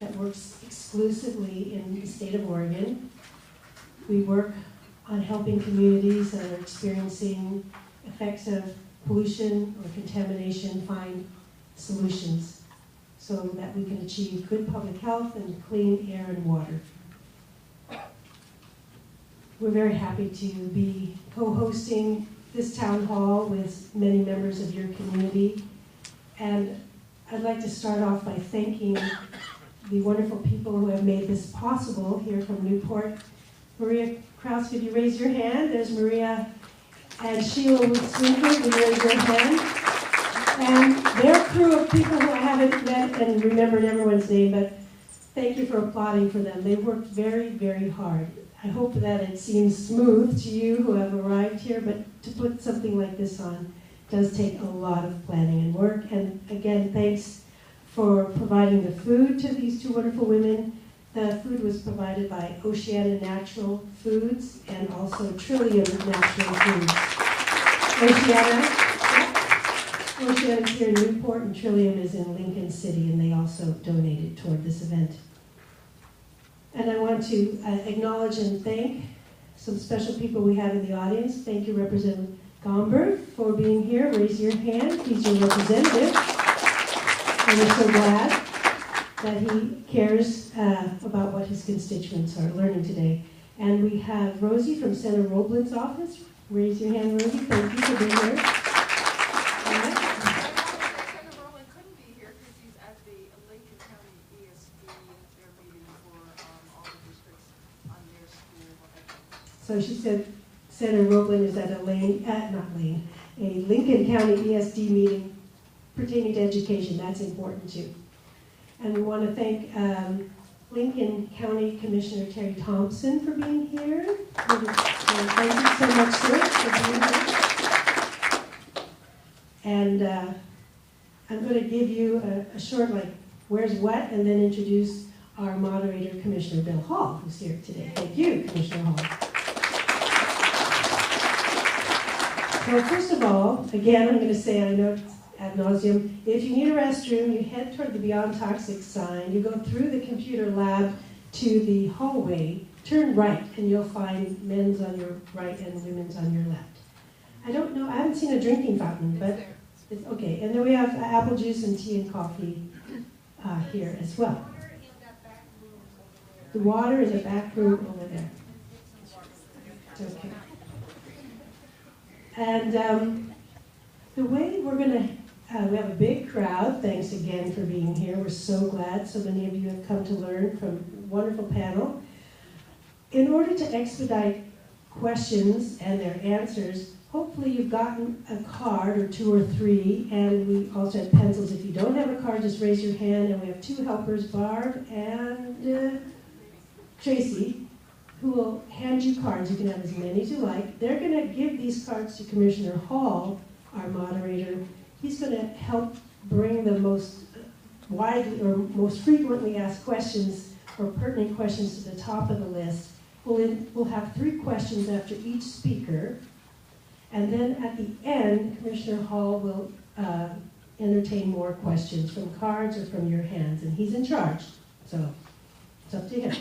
that works exclusively in the state of Oregon. We work on helping communities that are experiencing effects of pollution or contamination find solutions so that we can achieve good public health and clean air and water. We're very happy to be co-hosting this town hall with many members of your community. And I'd like to start off by thanking the wonderful people who have made this possible here from Newport. Maria Krause, could you raise your hand? There's Maria and Sheila Wood-Swinford, would you raise your hand? And their crew of people who I haven't met and remembered everyone's name, but thank you for applauding for them. They worked very, very hard. I hope that it seems smooth to you who have arrived here, but to put something like this on does take a lot of planning and work. And again, thanks for providing the food to these two wonderful women. The food was provided by Oceana Natural Foods and also Trillium Natural Foods. Oceana is here in Newport and Trillium is in Lincoln City, and they also donated toward this event. And I want to acknowledge and thank some special people we have in the audience. Thank you, Representative Gomberg, for being here. Raise your hand. He's your representative. And we're so glad that he cares about what his constituents are learning today. And we have Rosie from Senator Roblin's office. Raise your hand, Rosie. Thank you for being here. Senator Roblin couldn't be here because he's at the Lincoln County ESD. They're meeting for all the districts on their school. So she said Senator Roblin is at a Lincoln County ESD meeting pertaining to education. That's important too. And we want to thank Lincoln County Commissioner Terry Thompson for being here. Thank you so much, sir, for being here. And I'm going to give you a short, where's what, and then introduce our moderator, Commissioner Bill Hall, who's here today. Thank you, Commissioner Hall. So first of all, again, I'm going to say, I know it's ad nauseum, if you need a restroom, you head toward the Beyond Toxic sign, you go through the computer lab to the hallway, turn right, and you'll find men's on your right and women's on your left. I don't know, I haven't seen a drinking fountain, but it's okay. And then we have apple juice and tea and coffee here as well. The water in the back room over there. Okay. And the way we're going to, we have a big crowd. Thanks again for being here. We're so glad so many of you have come to learn from a wonderful panel. In order to expedite questions and their answers, hopefully you've gotten a card or two or three, and we also have pencils. If you don't have a card, just raise your hand, and we have two helpers, Barb and Tracy, who will hand you cards. You can have as many as you like. They're going to give these cards to Commissioner Hall, our moderator. He's going to help bring the most widely or most frequently asked questions or pertinent questions to the top of the list. We'll have 3 questions after each speaker. And then at the end, Commissioner Hall will entertain more questions from cards or from your hands. And he's in charge, so it's up to him.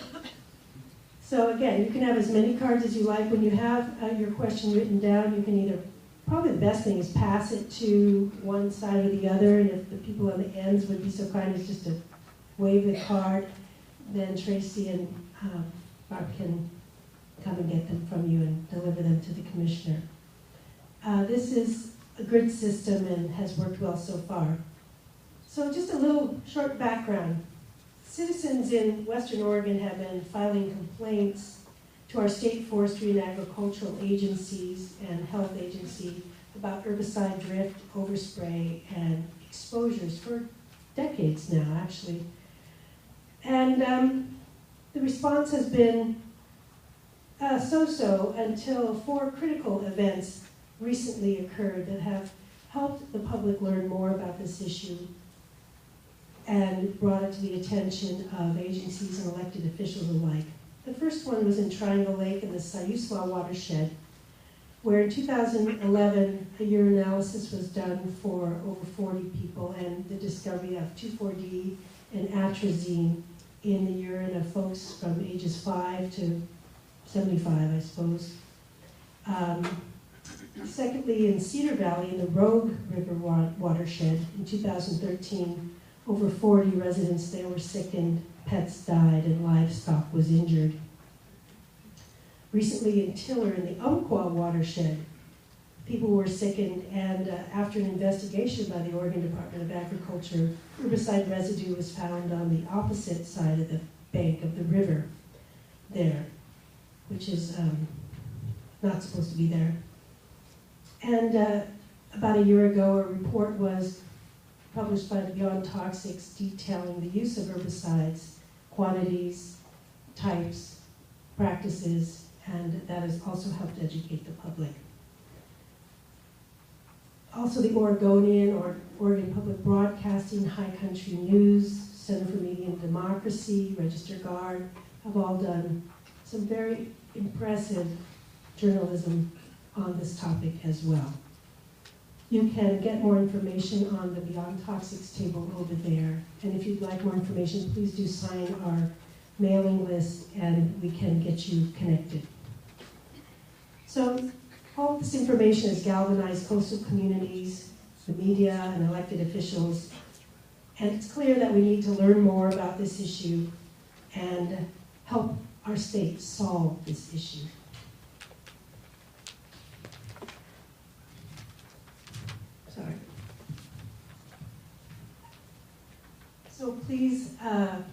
So again, you can have as many cards as you like. When you have your question written down, you can either, probably the best thing is pass it to one side or the other, and if the people on the ends would be so kind as just to wave the card, then Tracy and Barb can come and get them from you and deliver them to the commissioner. This is a good system and has worked well so far. So just a little short background. Citizens in Western Oregon have been filing complaints to our state forestry and agricultural agencies and health agency about herbicide drift, overspray, and exposures for decades now, actually. And the response has been so-so until 4 critical events recently occurred that have helped the public learn more about this issue and brought it to the attention of agencies and elected officials alike. The first one was in Triangle Lake in the Sayuswa Watershed, where in 2011, a urinalysis was done for over 40 people, and the discovery of 2,4-D and atrazine in the urine of folks from ages 5 to 75, I suppose. Secondly, in Cedar Valley, in the Rogue River watershed, in 2013, over 40 residents there were sickened, pets died, and livestock was injured. Recently in Tiller, in the Umpqua watershed, people were sickened, and after an investigation by the Oregon Department of Agriculture, herbicide residue was found on the opposite side of the bank of the river there, which is not supposed to be there. And about a year ago, a report was published by Beyond Toxics detailing the use of herbicides, quantities, types, practices, and that has also helped educate the public. Also the Oregonian, or Oregon Public Broadcasting, High Country News, Center for Media and Democracy, Register Guard, have all done some very impressive journalism on this topic as well. You can get more information on the Beyond Toxics table over there. And if you'd like more information, please do sign our mailing list and we can get you connected. So all this information has galvanized coastal communities, the media, and elected officials. And it's clear that we need to learn more about this issue and help our state solve this issue. Sorry. So please, I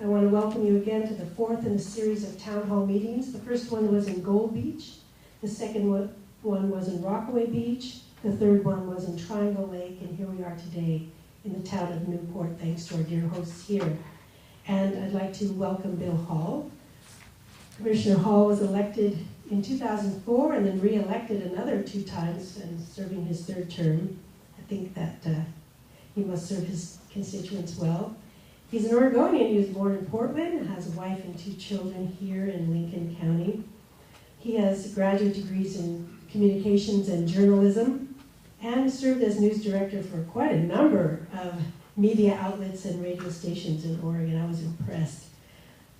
want to welcome you again to the fourth in a series of town hall meetings. The first one was in Gold Beach. The second one was in Rockaway Beach. The third one was in Triangle Lake. And here we are today in the town of Newport, thanks to our dear hosts here. And I'd like to welcome Bill Hall. Commissioner Hall was elected in 2004 and then re-elected another 2 times and serving his 3rd term. I think that he must serve his constituents well. He's an Oregonian. He was born in Portland, has a wife and 2 children here in Lincoln County. He has graduate degrees in communications and journalism and served as news director for quite a number of media outlets and radio stations in Oregon. I was impressed.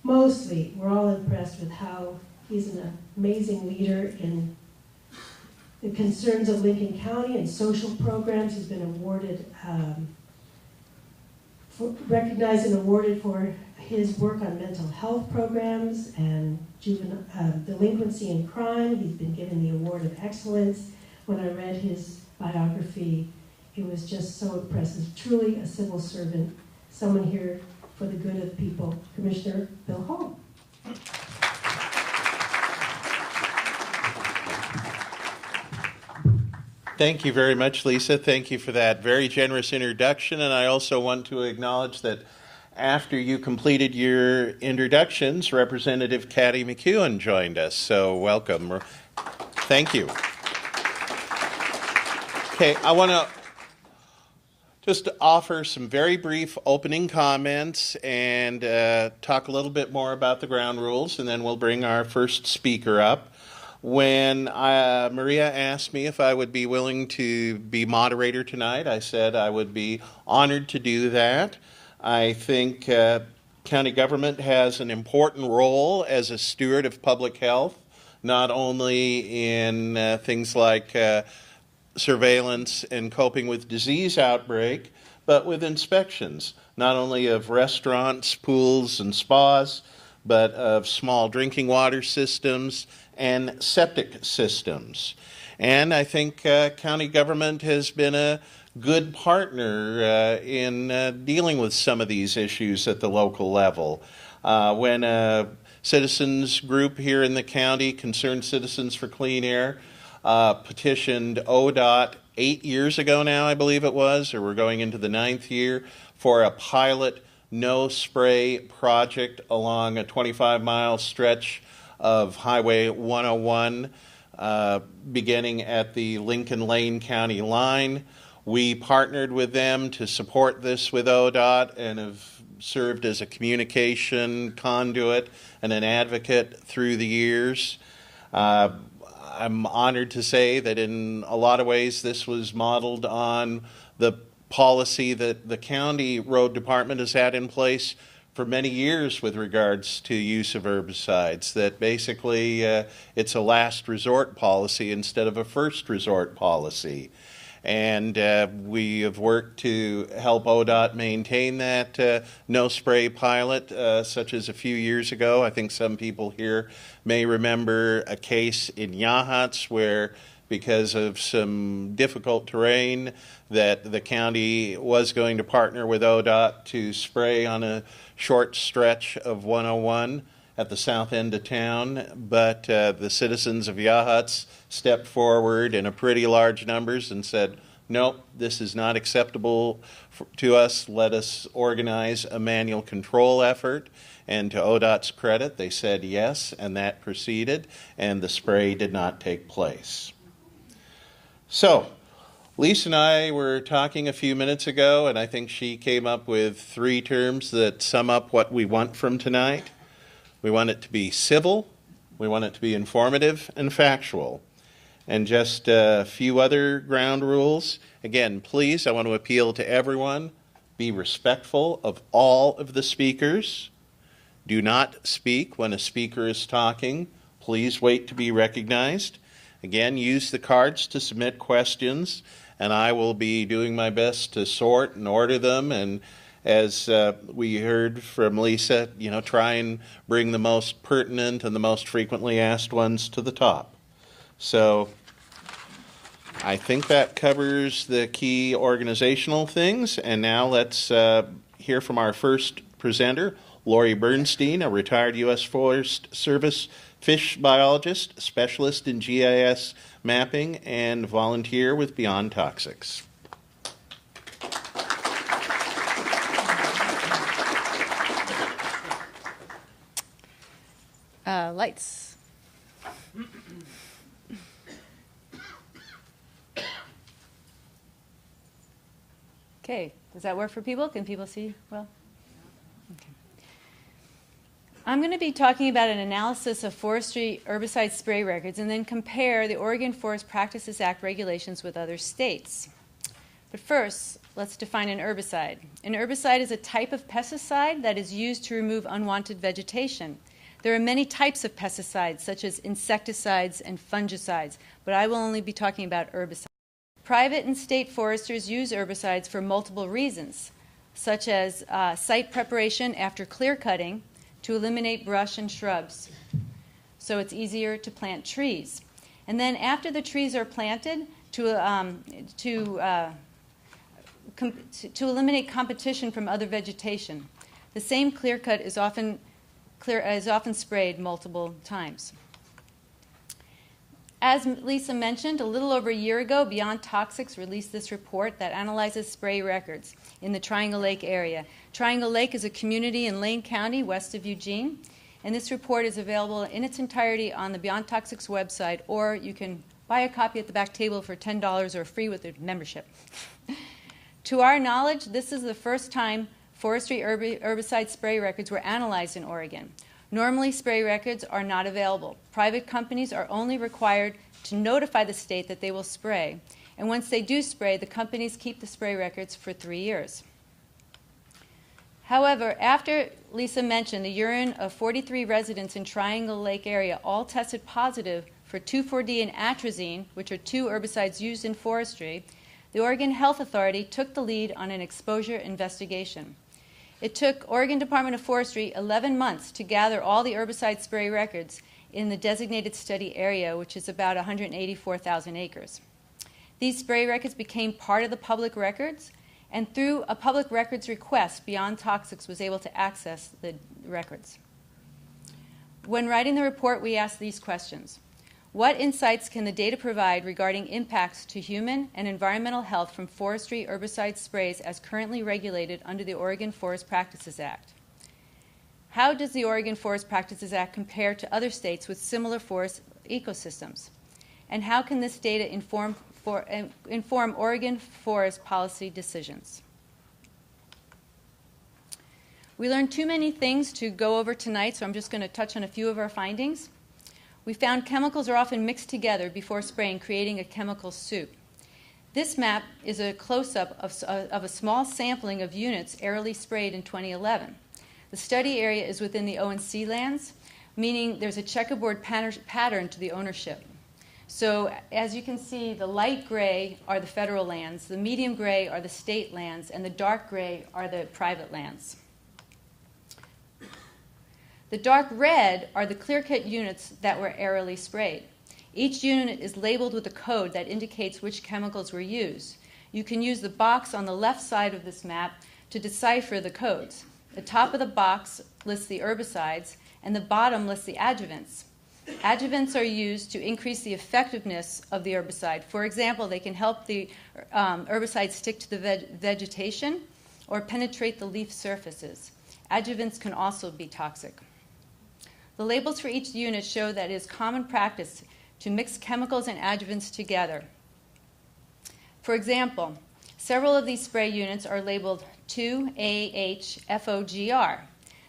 Mostly, we're all impressed with how he's an amazing leader in the concerns of Lincoln County and social programs. He's been awarded, recognized and awarded for his work on mental health programs and juvenile delinquency and crime. He's been given the Award of Excellence. When I read his biography, it was just so impressive. Truly a civil servant, someone here for the good of the people. Commissioner Bill Hall. Thank you very much, Lisa. Thank you for that very generous introduction. And I also want to acknowledge that after you completed your introductions, Representative Jetty McEwen joined us. So welcome. Thank you. Okay, I want to just offer some very brief opening comments and talk a little bit more about the ground rules, and then we'll bring our first speaker up. When Maria asked me if I would be willing to be moderator tonight, I said I would be honored to do that. I think county government has an important role as a steward of public health, not only in things like surveillance and coping with disease outbreak, but with inspections, not only of restaurants, pools, and spas, but of small drinking water systems and septic systems. And I think county government has been a good partner in dealing with some of these issues at the local level. When a citizens group here in the county, Concerned Citizens for Clean Air, petitioned ODOT 8 years ago now, I believe it was, or we're going into the 9th year, for a pilot no-spray project along a 25-mile stretch of Highway 101, beginning at the Lincoln Lane County line. We partnered with them to support this with ODOT and have served as a communication conduit and an advocate through the years. I'm honored to say that in a lot of ways this was modeled on the policy that the county road department has had in place for many years with regards to use of herbicides, that basically it's a last resort policy instead of a first resort policy. And we have worked to help ODOT maintain that no spray pilot, such as a few years ago. I think some people here may remember a case in Yachats where, because of some difficult terrain, that the county was going to partner with ODOT to spray on a short stretch of 101 at the south end of town, but the citizens of Yachats stepped forward in a pretty large numbers and said, nope, this is not acceptable to us. Let us organize a manual control effort. And to ODOT's credit, they said yes, and that proceeded, and the spray did not take place. So, Lisa and I were talking a few minutes ago, and I think she came up with 3 terms that sum up what we want from tonight. We want it to be civil, we want it to be informative and factual. And just a few other ground rules. Again, please, I want to appeal to everyone. Be respectful of all of the speakers. Do not speak when a speaker is talking. Please wait to be recognized. Again, use the cards to submit questions, and I will be doing my best to sort and order them. And as we heard from Lisa, try and bring the most pertinent and the most frequently asked ones to the top. So I think that covers the key organizational things. And now let's hear from our first presenter, Laurie Bernstein, a retired U.S. Forest Service fish biologist, specialist in GIS mapping, and volunteer with Beyond Toxics. Lights. Okay, does that work for people? Can people see well? Okay. I'm going to be talking about an analysis of forestry herbicide spray records and then compare the Oregon Forest Practices Act regulations with other states. But first, let's define an herbicide. An herbicide is a type of pesticide that is used to remove unwanted vegetation. There are many types of pesticides, such as insecticides and fungicides, but I will only be talking about herbicides. Private and state foresters use herbicides for multiple reasons, such as site preparation after clear cutting to eliminate brush and shrubs, so it's easier to plant trees. And then after the trees are planted, to eliminate competition from other vegetation. The same clear cut is often sprayed multiple times. As Lisa mentioned, a little over a year ago, Beyond Toxics released this report that analyzes spray records in the Triangle Lake area. Triangle Lake is a community in Lane County, west of Eugene, and this report is available in its entirety on the Beyond Toxics website, or you can buy a copy at the back table for $10 or free with a membership. To our knowledge, this is the first time forestry herbicide spray records were analyzed in Oregon. Normally, spray records are not available. Private companies are only required to notify the state that they will spray, and once they do spray, the companies keep the spray records for 3 years. However, after Lisa mentioned the urine of 43 residents in Triangle Lake area all tested positive for 2,4-D and atrazine, which are 2 herbicides used in forestry, the Oregon Health Authority took the lead on an exposure investigation. It took Oregon Department of Forestry 11 months to gather all the herbicide spray records in the designated study area, which is about 184,000 acres. These spray records became part of the public records, and through a public records request, Beyond Toxics was able to access the records. When writing the report, we asked these questions. What insights can the data provide regarding impacts to human and environmental health from forestry herbicide sprays as currently regulated under the Oregon Forest Practices Act? How does the Oregon Forest Practices Act compare to other states with similar forest ecosystems? And how can this data inform Oregon forest policy decisions? We learned too many things to go over tonight, so I'm just going to touch on a few of our findings. We found chemicals are often mixed together before spraying, creating a chemical soup. This map is a close-up of a small sampling of units aerially sprayed in 2011. The study area is within the O&C lands, meaning there's a checkerboard pattern to the ownership. So as you can see, the light gray are the federal lands, the medium gray are the state lands, and the dark gray are the private lands. The dark red are the clear-cut units that were aerially sprayed. Each unit is labeled with a code that indicates which chemicals were used. You can use the box on the left side of this map to decipher the codes. The top of the box lists the herbicides, and the bottom lists the adjuvants. Adjuvants are used to increase the effectiveness of the herbicide. For example, they can help the herbicide stick to the vegetation or penetrate the leaf surfaces. Adjuvants can also be toxic. The labels for each unit show that it is common practice to mix chemicals and adjuvants together. For example, several of these spray units are labeled 2-AH-FOGR.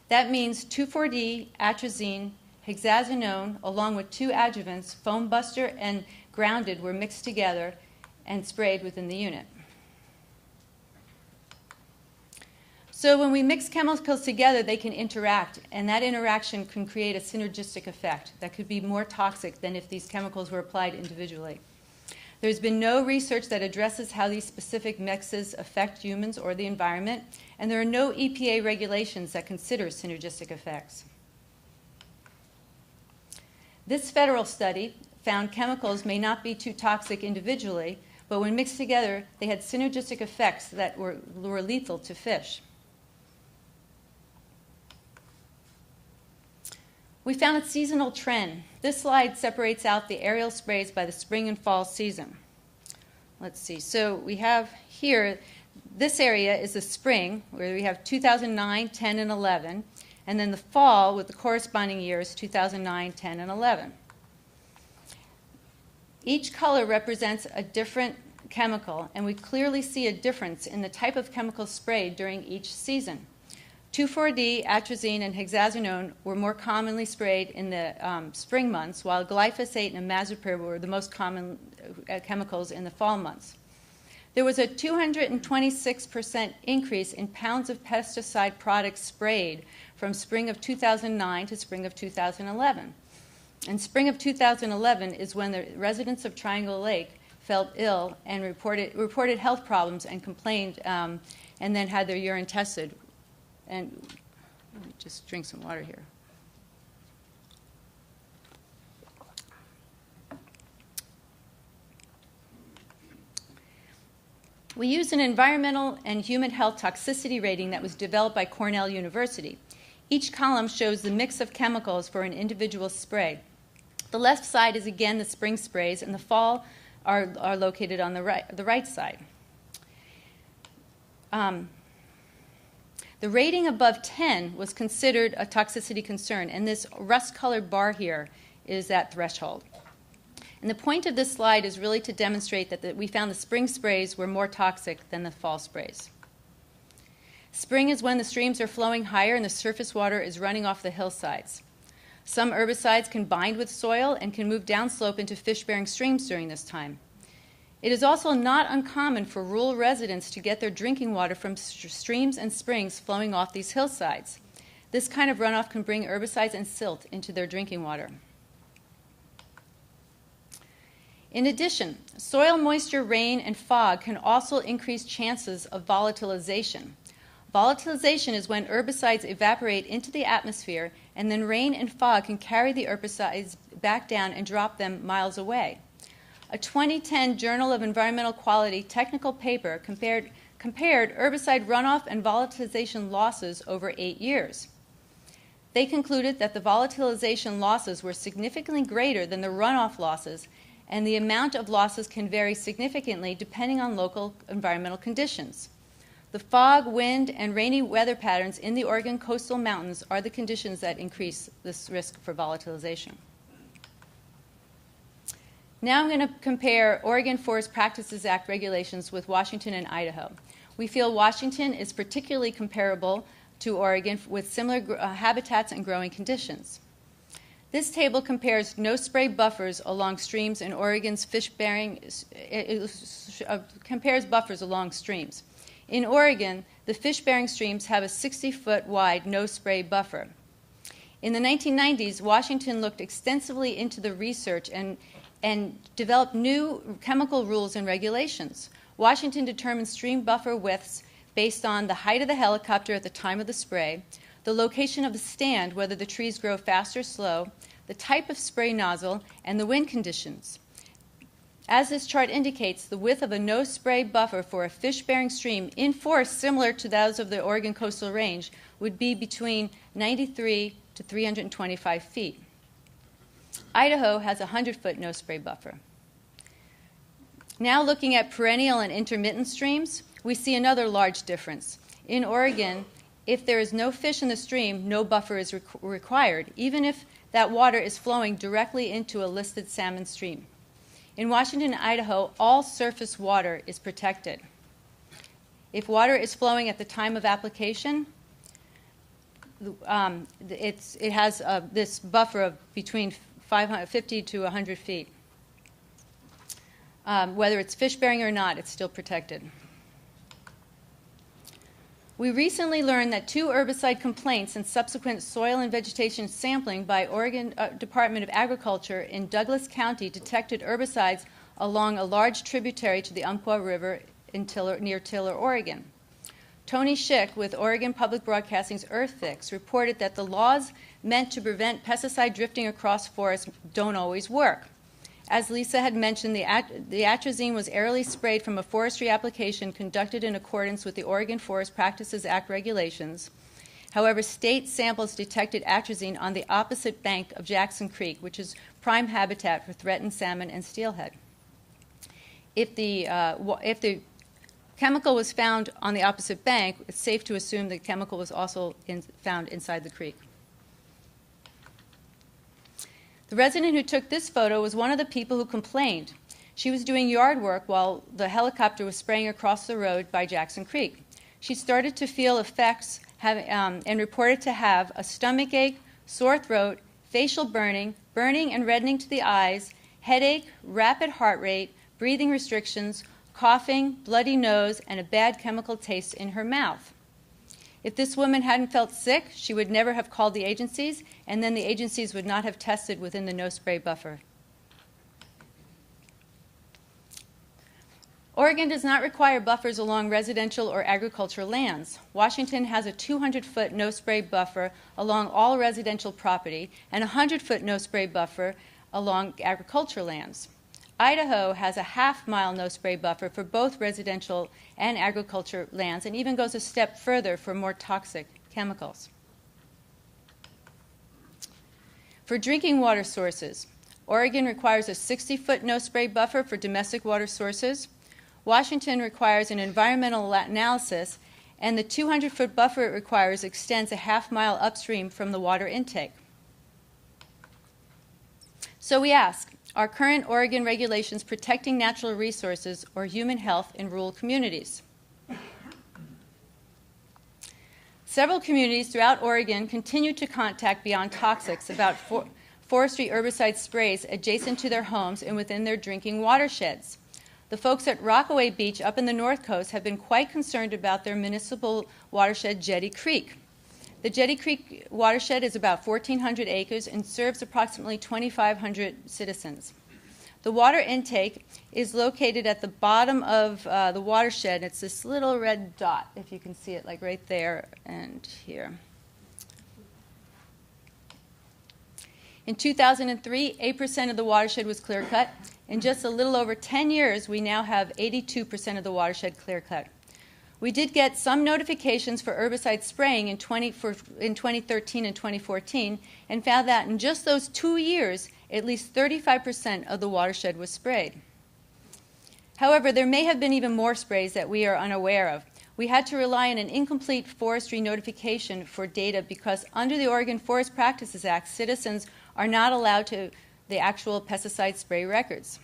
That means 2,4-D, atrazine, hexazinone, along with 2 adjuvants, foam buster and grounded, were mixed together and sprayed within the unit. So when we mix chemicals together, they can interact, and that interaction can create a synergistic effect that could be more toxic than if these chemicals were applied individually. There's been no research that addresses how these specific mixes affect humans or the environment, and there are no EPA regulations that consider synergistic effects. This federal study found chemicals may not be too toxic individually, but when mixed together, they had synergistic effects that were lethal to fish. We found a seasonal trend. This slide separates out the aerial sprays by the spring and fall season. Let's see. So we have here, this area is the spring, where we have 2009, 10, and 11. And then the fall, with the corresponding years, 2009, 10, and 11. Each color represents a different chemical, and we clearly see a difference in the type of chemical sprayed during each season. 2,4-D, atrazine, and hexazinone were more commonly sprayed in the spring months, while glyphosate and imazapyr were the most common chemicals in the fall months. There was a 226% increase in pounds of pesticide products sprayed from spring of 2009 to spring of 2011. And spring of 2011 is when the residents of Triangle Lake felt ill and reported health problems and complained, and then had their urine tested. And let me just drink some water here. We used an environmental and human health toxicity rating that was developed by Cornell University. Each column shows the mix of chemicals for an individual spray. The left side is again the spring sprays, and the fall are located on the right side. The rating above 10 was considered a toxicity concern, and this rust-colored bar here is that threshold. And the point of this slide is really to demonstrate that we found the spring sprays were more toxic than the fall sprays. Spring is when the streams are flowing higher and the surface water is running off the hillsides. Some herbicides can bind with soil and can move downslope into fish-bearing streams during this time. It is also not uncommon for rural residents to get their drinking water from streams and springs flowing off these hillsides. This kind of runoff can bring herbicides and silt into their drinking water. In addition, soil moisture, rain, and fog can also increase chances of volatilization. Volatilization is when herbicides evaporate into the atmosphere, and then rain and fog can carry the herbicides back down and drop them miles away. A 2010 Journal of Environmental Quality technical paper compared herbicide runoff and volatilization losses over 8 years. They concluded that the volatilization losses were significantly greater than the runoff losses, and the amount of losses can vary significantly depending on local environmental conditions. The fog, wind, and rainy weather patterns in the Oregon coastal mountains are the conditions that increase this risk for volatilization. Now I'm going to compare Oregon Forest Practices Act regulations with Washington and Idaho. We feel Washington is particularly comparable to Oregon with similar habitats and growing conditions. This table compares no-spray buffers along streams in Oregon's fish-bearing, compares buffers along streams. In Oregon, the fish-bearing streams have a 60-foot wide no-spray buffer. In the 1990s, Washington looked extensively into the research and developed new chemical rules and regulations. Washington determined stream buffer widths based on the height of the helicopter at the time of the spray, the location of the stand, whether the trees grow fast or slow, the type of spray nozzle, and the wind conditions. As this chart indicates, the width of a no-spray buffer for a fish-bearing stream in force similar to those of the Oregon coastal range would be between 93 to 325 feet. Idaho has a 100-foot no-spray buffer. Now looking at perennial and intermittent streams, we see another large difference. In Oregon, if there is no fish in the stream, no buffer is required, even if that water is flowing directly into a listed salmon stream. In Washington and Idaho, all surface water is protected. If water is flowing at the time of application, it has this buffer of between 50 to 100 feet. Whether it's fish-bearing or not, it's still protected. We recently learned that 2 herbicide complaints and subsequent soil and vegetation sampling by Oregon Department of Agriculture in Douglas County detected herbicides along a large tributary to the Umpqua River near Tiller, Oregon. Tony Schick with Oregon Public Broadcasting's Earth Fix reported that the laws meant to prevent pesticide drifting across forests don't always work. As Lisa had mentioned, the atrazine was aerially sprayed from a forestry application conducted in accordance with the Oregon Forest Practices Act regulations. However, state samples detected atrazine on the opposite bank of Jackson Creek, which is prime habitat for threatened salmon and steelhead. If the chemical was found on the opposite bank, it's safe to assume the chemical was also found inside the creek. The resident who took this photo was one of the people who complained. She was doing yard work while the helicopter was spraying across the road by Jackson Creek. She started to feel effects and reported to have a stomach ache, sore throat, facial burning and reddening to the eyes, headache, rapid heart rate, breathing restrictions, coughing, bloody nose, and a bad chemical taste in her mouth. If this woman hadn't felt sick, she would never have called the agencies, and then the agencies would not have tested within the no-spray buffer. Oregon does not require buffers along residential or agricultural lands. Washington has a 200-foot no-spray buffer along all residential property and a 100-foot no-spray buffer along agricultural lands. Idaho has a half-mile no-spray buffer for both residential and agriculture lands and even goes a step further for more toxic chemicals. For drinking water sources, Oregon requires a 60-foot no-spray buffer for domestic water sources. Washington requires an environmental analysis, and the 200-foot buffer it requires extends a half-mile upstream from the water intake. So we ask, are current Oregon regulations protecting natural resources or human health in rural communities? Several communities throughout Oregon continue to contact Beyond Toxics about forestry herbicide sprays adjacent to their homes and within their drinking watersheds. The folks at Rockaway Beach up in the North Coast have been quite concerned about their municipal watershed, Jetty Creek. The Jetty Creek watershed is about 1,400 acres and serves approximately 2,500 citizens. The water intake is located at the bottom of the watershed. It's this little red dot, if you can see it, like right there and here. In 2003, 8% of the watershed was clear-cut. In just a little over 10 years, we now have 82% of the watershed clear-cut. We did get some notifications for herbicide spraying in 2013 and 2014 and found that in just those 2 years, at least 35% of the watershed was sprayed. However, there may have been even more sprays that we are unaware of. We had to rely on an incomplete forestry notification for data because under the Oregon Forest Practices Act, citizens are not allowed to the actual pesticide spray records.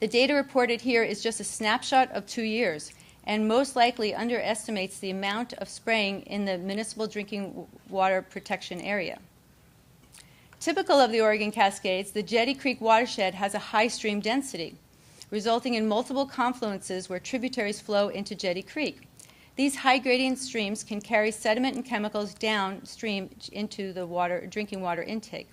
The data reported here is just a snapshot of 2 years, and most likely underestimates the amount of spraying in the municipal drinking water protection area. Typical of the Oregon Cascades, the Jetty Creek watershed has a high stream density. resulting in multiple confluences where tributaries flow into Jetty Creek. These high-gradient streams can carry sediment and chemicals downstream into the drinking water intake.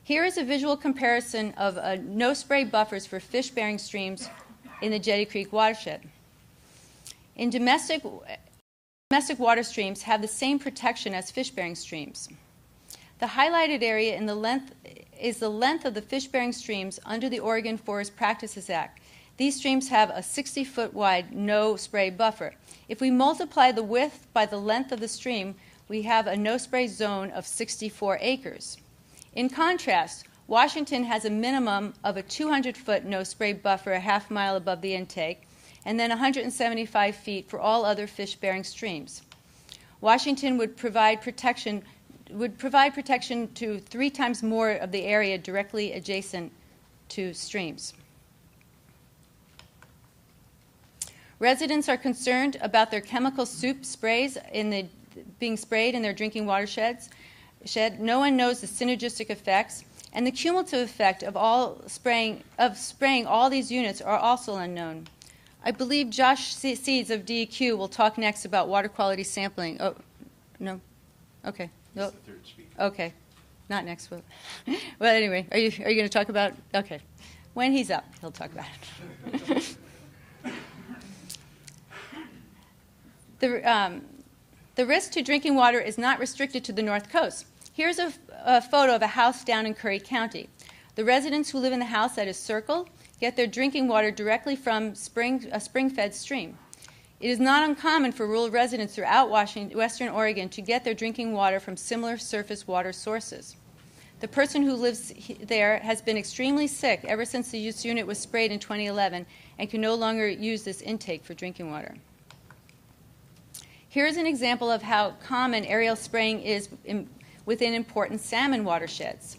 Here is a visual comparison of no-spray buffers for fish-bearing streams in the Jetty Creek watershed. In domestic water streams have the same protection as fish-bearing streams. The highlighted area is the length of the fish-bearing streams under the Oregon Forest Practices Act. These streams have a 60-foot wide no-spray buffer. If we multiply the width by the length of the stream, we have a no-spray zone of 64 acres. In contrast, Washington has a minimum of a 200-foot no-spray buffer a half mile above the intake, and then 175 feet for all other fish-bearing streams. Washington would provide protection to 3 times more of the area directly adjacent to streams. Residents are concerned about their chemical soup sprays being sprayed in their drinking watersheds. No one knows the synergistic effects, and the cumulative effect of spraying all these units are also unknown. I believe Josh Seeds of DEQ will talk next about water quality sampling. Oh, no? Okay. Nope. The third speaker. Okay. Not next week. Well, anyway, are you going to talk about? Okay. When he's up, he'll talk about it. The risk to drinking water is not restricted to the North Coast. Here's a photo of a house down in Curry County. The residents who live in the house that is circled get their drinking water directly from a spring-fed stream. It is not uncommon for rural residents throughout Western Oregon to get their drinking water from similar surface water sources. The person who lives there has been extremely sick ever since the use unit was sprayed in 2011 and can no longer use this intake for drinking water. Here is an example of how common aerial spraying is within important salmon watersheds.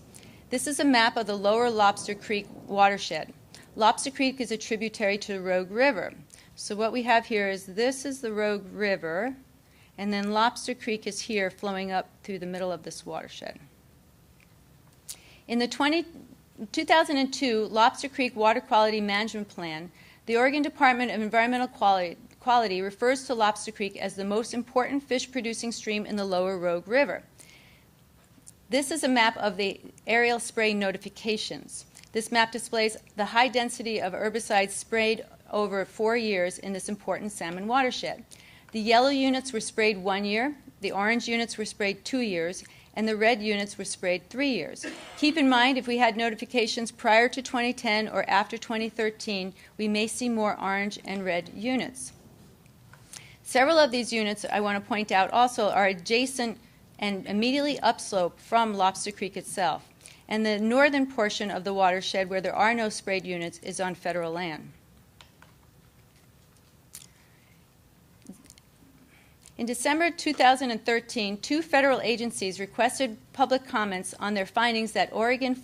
This is a map of the lower Lobster Creek watershed. Lobster Creek is a tributary to the Rogue River. So what we have here is this is the Rogue River, and then Lobster Creek is here flowing up through the middle of this watershed. In the 2002 Lobster Creek Water Quality Management Plan, the Oregon Department of Environmental Quality refers to Lobster Creek as the most important fish-producing stream in the lower Rogue River. This is a map of the aerial spray notifications. This map displays the high density of herbicides sprayed over 4 years in this important salmon watershed. The yellow units were sprayed 1 year, the orange units were sprayed 2 years, and the red units were sprayed 3 years. Keep in mind, if we had notifications prior to 2010 or after 2013, we may see more orange and red units. Several of these units, I want to point out also, are adjacent and immediately upslope from Lobster Creek itself. And the northern portion of the watershed where there are no sprayed units is on federal land. In December 2013, 2 federal agencies requested public comments on their findings that Oregon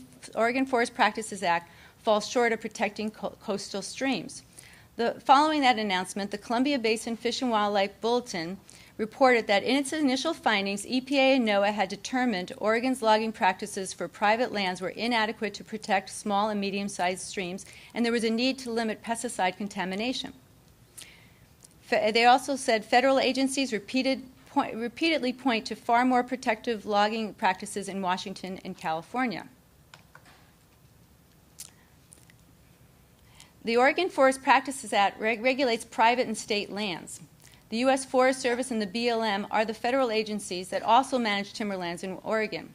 Forest Practices Act falls short of protecting coastal streams. Following that announcement, the Columbia Basin Fish and Wildlife Bulletin reported that in its initial findings, EPA and NOAA had determined Oregon's logging practices for private lands were inadequate to protect small and medium-sized streams, and there was a need to limit pesticide contamination. They also said federal agencies repeatedly point to far more protective logging practices in Washington and California. The Oregon Forest Practices Act regulates private and state lands. The U.S. Forest Service and the BLM are the federal agencies that also manage timberlands in Oregon.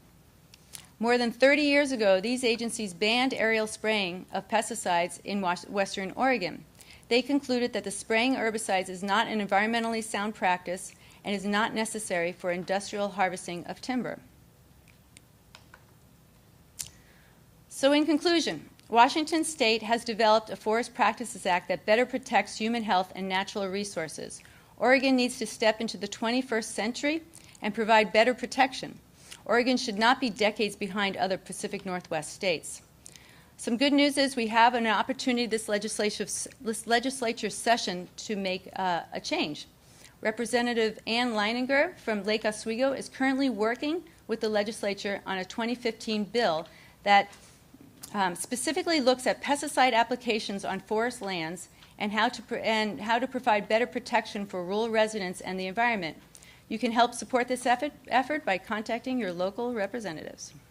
More than 30 years ago, these agencies banned aerial spraying of pesticides in western Oregon. They concluded that the spraying herbicides is not an environmentally sound practice and is not necessary for industrial harvesting of timber. So in conclusion, Washington State has developed a Forest Practices Act that better protects human health and natural resources. Oregon needs to step into the 21st century and provide better protection. Oregon should not be decades behind other Pacific Northwest states. Some good news is we have an opportunity this legislature session to make a change. Representative Ann Leininger from Lake Oswego is currently working with the legislature on a 2015 bill that specifically looks at pesticide applications on forest lands and how to provide better protection for rural residents and the environment. You can help support this effort by contacting your local representatives.